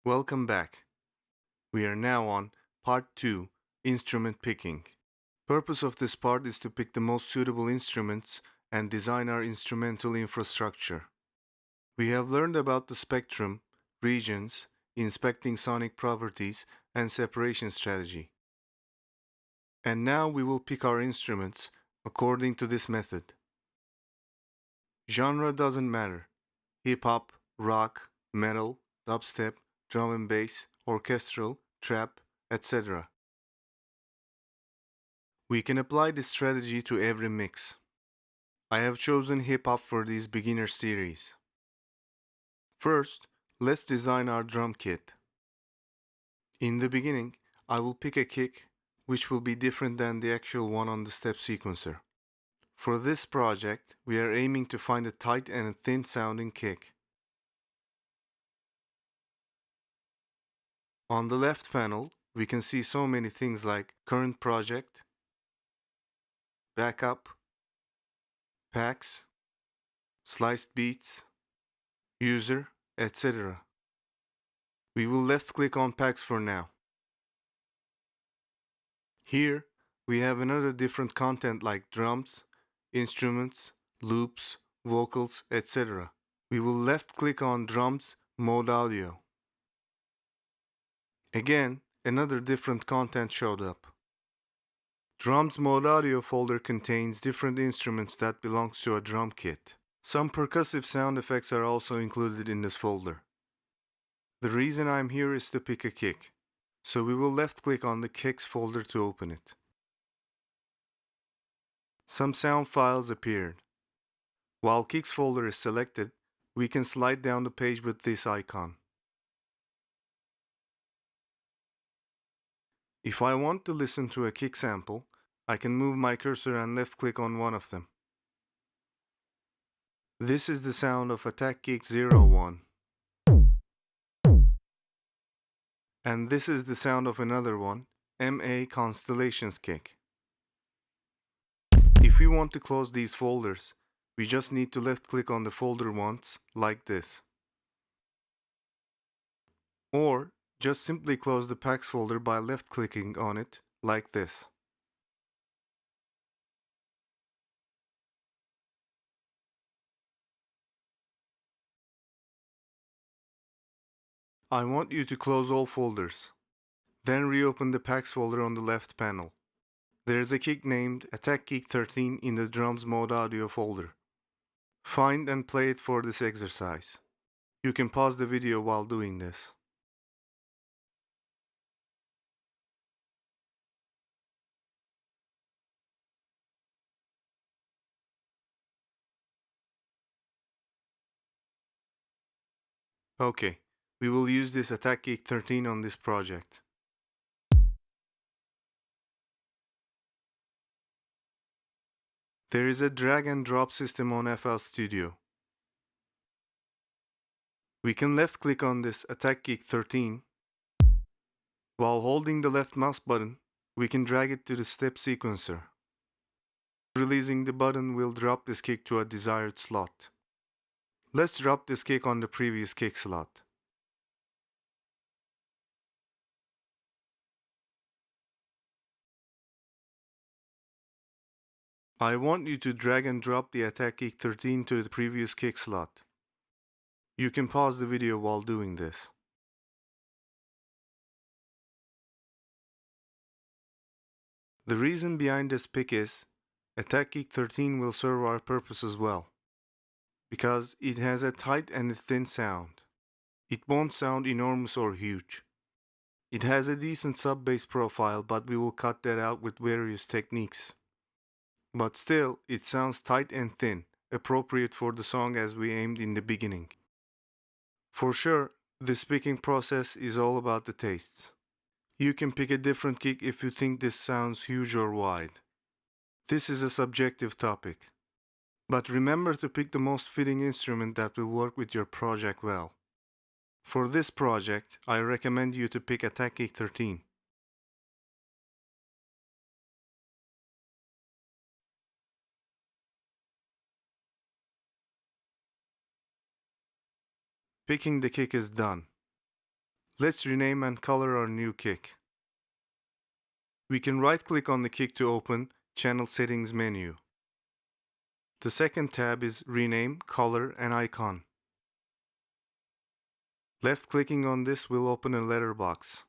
Welcome back. We are now on Part 2, Instrument Picking. Purpose of this part is to pick the most suitable instruments and design our instrumental infrastructure. We have learned about the spectrum, regions, inspecting sonic properties, and separation strategy. And now we will pick our instruments according to this method. Genre doesn't matter. Hip-hop, rock, metal, dubstep, drum and bass, orchestral, trap, etc. We can apply this strategy to every mix. I have chosen hip-hop for this beginner series. First, let's design our drum kit. In the beginning, I will pick a kick which will be different than the actual one on the step sequencer. For this project, we are aiming to find a tight and a thin sounding kick. On the left panel, we can see so many things like current project, backup, packs, sliced beats, user, etc. We will left click on packs for now. Here, we have another different content like drums, instruments, loops, vocals, etc. We will left click on drums, mode audio. Again, another different content showed up. Drums mode audio folder contains different instruments that belongs to a drum kit. Some percussive sound effects are also included in this folder. The reason I'm here is to pick a kick, so we will left click on the kicks folder to open it. Some sound files appeared. While kicks folder is selected, we can slide down the page with this icon. If I want to listen to a kick sample, I can move my cursor and left click on one of them. This is the sound of Attack Kick 01. And this is the sound of another one, MA Constellations Kick. If we want to close these folders, we just need to left click on the folder once, like this. Or just simply close the packs folder by left clicking on it, like this. I want you to close all folders. Then reopen the packs folder on the left panel. There is a kick named Attack Kick 13 in the drums mode audio folder. Find and play it for this exercise. You can pause the video while doing this. Okay, we will use this Attack Kick 13 on this project. There is a drag and drop system on FL Studio. We can left click on this Attack Kick 13. While holding the left mouse button, we can drag it to the step sequencer. Releasing the button will drop this kick to a desired slot. Let's drop this kick on the previous kick slot. I want you to drag and drop the Attack Kick 13 to the previous kick slot. You can pause the video while doing this. The reason behind this pick is, Attack Kick 13 will serve our purpose as well, because it has a tight and a thin sound. It won't sound enormous or huge. It has a decent sub-bass profile, but we will cut that out with various techniques. But still, it sounds tight and thin, appropriate for the song as we aimed in the beginning. For sure, this picking process is all about the tastes. You can pick a different kick if you think this sounds huge or wide. This is a subjective topic. But remember to pick the most fitting instrument that will work with your project well. For this project, I recommend you to pick Attack Kick 13. Picking the kick is done. Let's rename and color our new kick. We can right-click on the kick to open Channel Settings menu. The second tab is Rename, Color, and Icon. Left-clicking on this will open a letterbox.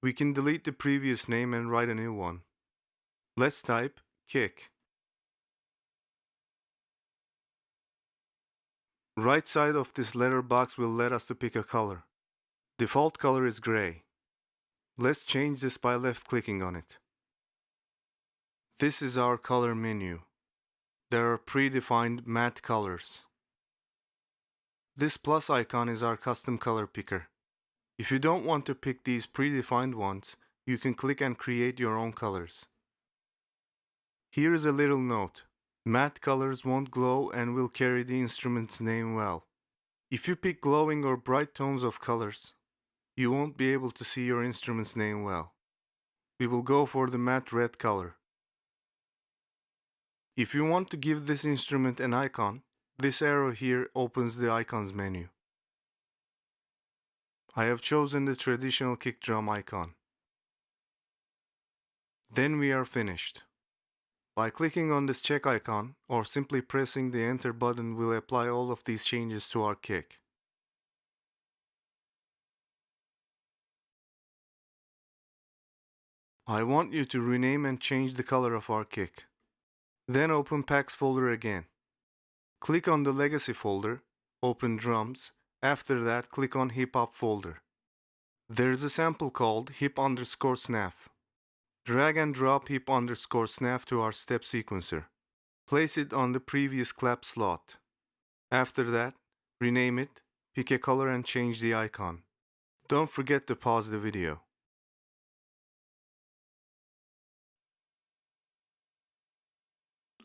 We can delete the previous name and write a new one. Let's type kick. Right side of this letterbox will let us to pick a color. Default color is gray. Let's change this by left-clicking on it. This is our color menu. There are predefined matte colors. This plus icon is our custom color picker. If you don't want to pick these predefined ones, you can click and create your own colors. Here is a little note. Matte colors won't glow and will carry the instrument's name well. If you pick glowing or bright tones of colors, you won't be able to see your instrument's name well. We will go for the matte red color. If you want to give this instrument an icon, this arrow here opens the icons menu. I have chosen the traditional kick drum icon. Then we are finished. By clicking on this check icon or simply pressing the enter button will apply all of these changes to our kick. I want you to rename and change the color of our kick. Then open Packs folder again. Click on the Legacy folder, open Drums. After that, click on Hip Hop folder. There is a sample called hip_snap. Drag and drop hip_snap to our step sequencer. Place it on the previous clap slot. After that, rename it, pick a color and change the icon. Don't forget to pause the video.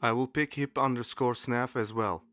I will pick hip_snap as well.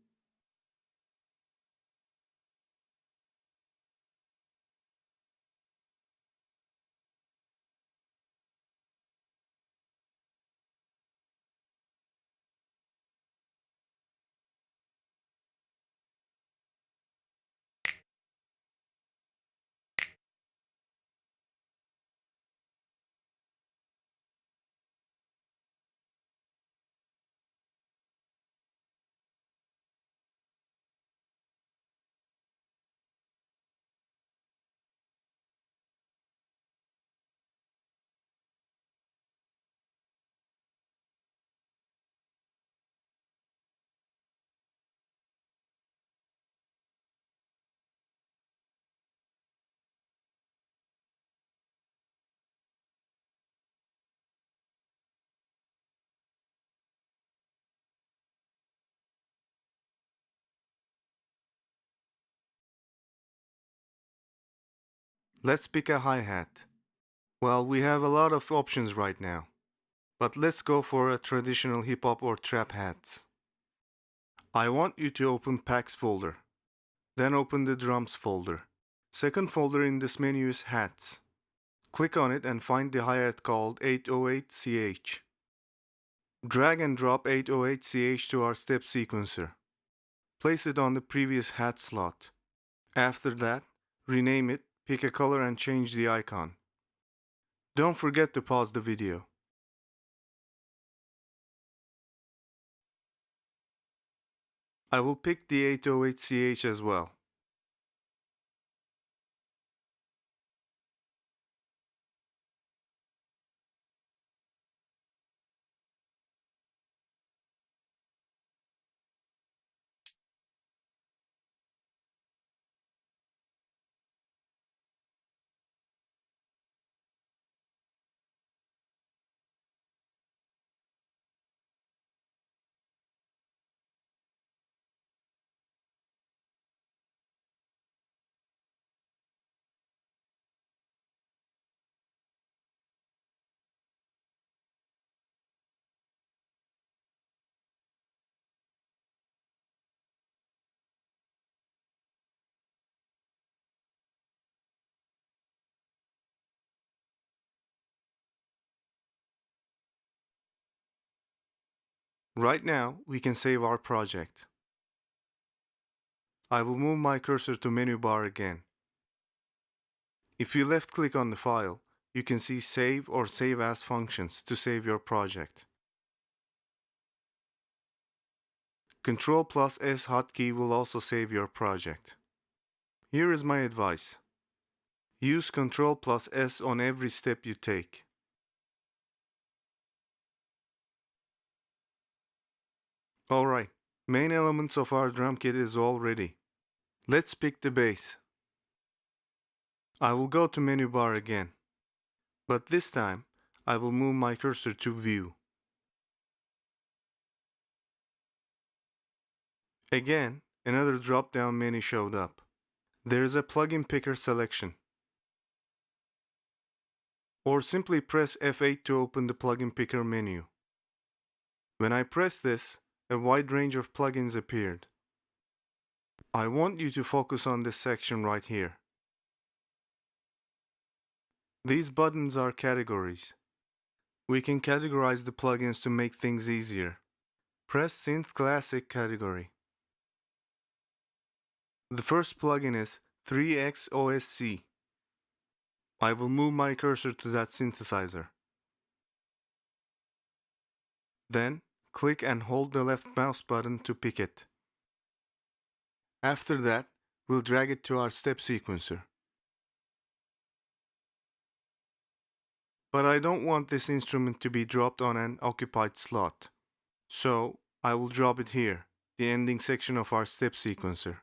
Let's pick a hi-hat. Well, we have a lot of options right now. But let's go for a traditional hip-hop or trap hats. I want you to open Packs folder. Then open the Drums folder. Second folder in this menu is Hats. Click on it and find the hi-hat called 808CH. Drag and drop 808CH to our step sequencer. Place it on the previous hat slot. After that, rename it, pick a color and change the icon. Don't forget to pause the video. I will pick the 808CH as well. Right now, we can save our project. I will move my cursor to menu bar again. If you left-click on the file, you can see Save or Save As functions to save your project. Ctrl+S hotkey will also save your project. Here is my advice. Use Ctrl+S on every step you take. Alright, main elements of our drum kit is all ready. Let's pick the bass. I will go to menu bar again, but this time I will move my cursor to View. Again, another drop-down menu showed up. There is a plugin picker selection. Or simply press F8 to open the plugin picker menu. When I press this, a wide range of plugins appeared. I want you to focus on this section right here. These buttons are categories. We can categorize the plugins to make things easier. Press Synth Classic category. The first plugin is 3XOSC. I will move my cursor to that synthesizer. Then, click and hold the left mouse button to pick it. After that, we'll drag it to our step sequencer. But I don't want this instrument to be dropped on an occupied slot. So, I will drop it here, the ending section of our step sequencer.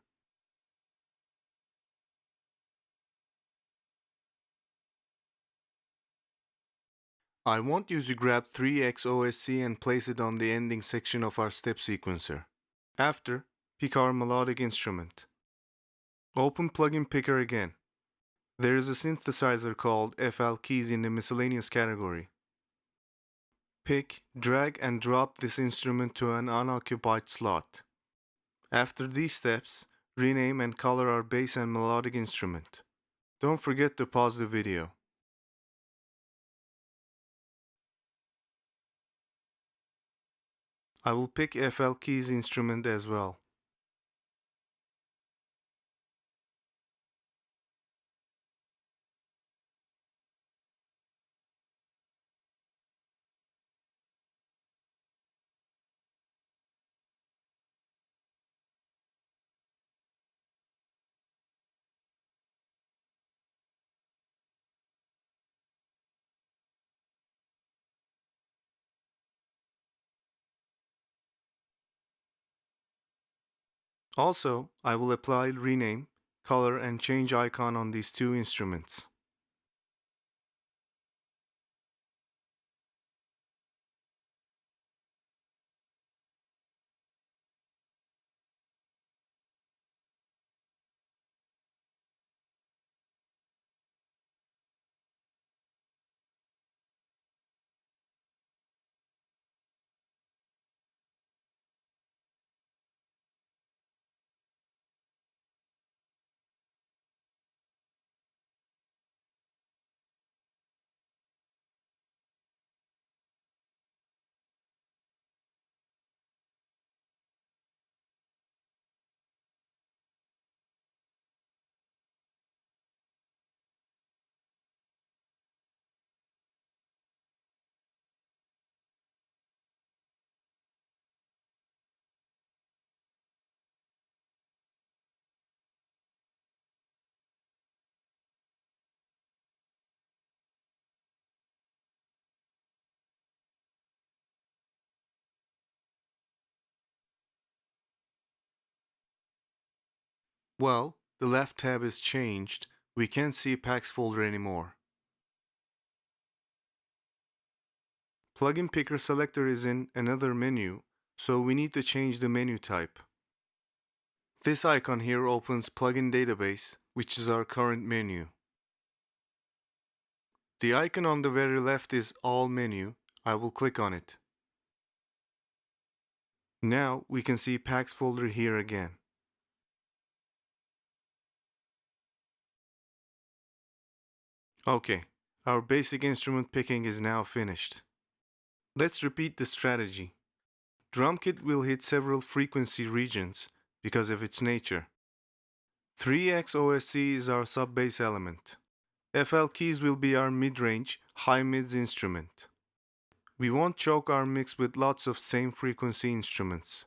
I want you to grab 3XOSC and place it on the ending section of our step sequencer. After, pick our melodic instrument. Open Plugin Picker again. There is a synthesizer called FL Keys in the miscellaneous category. Pick, drag and drop this instrument to an unoccupied slot. After these steps, rename and color our bass and melodic instrument. Don't forget to pause the video. I will pick FL Keys instrument as well. Also, I will apply rename, color and change icon on these two instruments. Well, the left tab is changed. We can't see packs folder anymore. Plugin Picker selector is in another menu, so we need to change the menu type. This icon here opens Plugin Database, which is our current menu. The icon on the very left is All Menu. I will click on it. Now we can see packs folder here again. Okay, our basic instrument picking is now finished. Let's repeat the strategy. Drum kit will hit several frequency regions because of its nature. 3XOSC is our sub-bass element. FL keys will be our mid-range, high-mids instrument. We won't choke our mix with lots of same frequency instruments,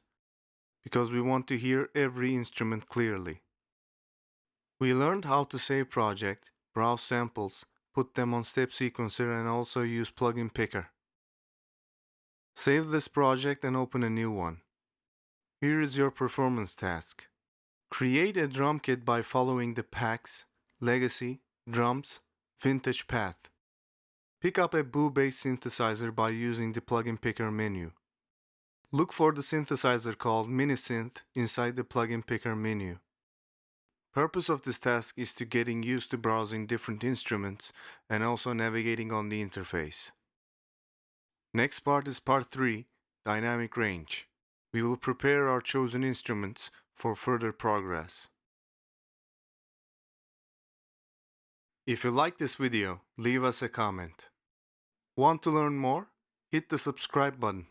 because we want to hear every instrument clearly. We learned how to save project, browse samples, put them on step sequencer, and also use plugin picker. Save this project and open a new one. Here is your performance task. Create a drum kit by following the packs, legacy, drums, vintage path. Pick up a Boo-based synthesizer by using the plugin picker menu. Look for the synthesizer called Minisynth inside the plugin picker menu. Purpose of this task is to getting used to browsing different instruments and also navigating on the interface. Next part is part 3, dynamic range. We will prepare our chosen instruments for further progress. If you like this video, leave us a comment. Want to learn more? Hit the subscribe button.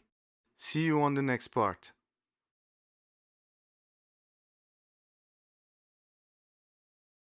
See you on the next part.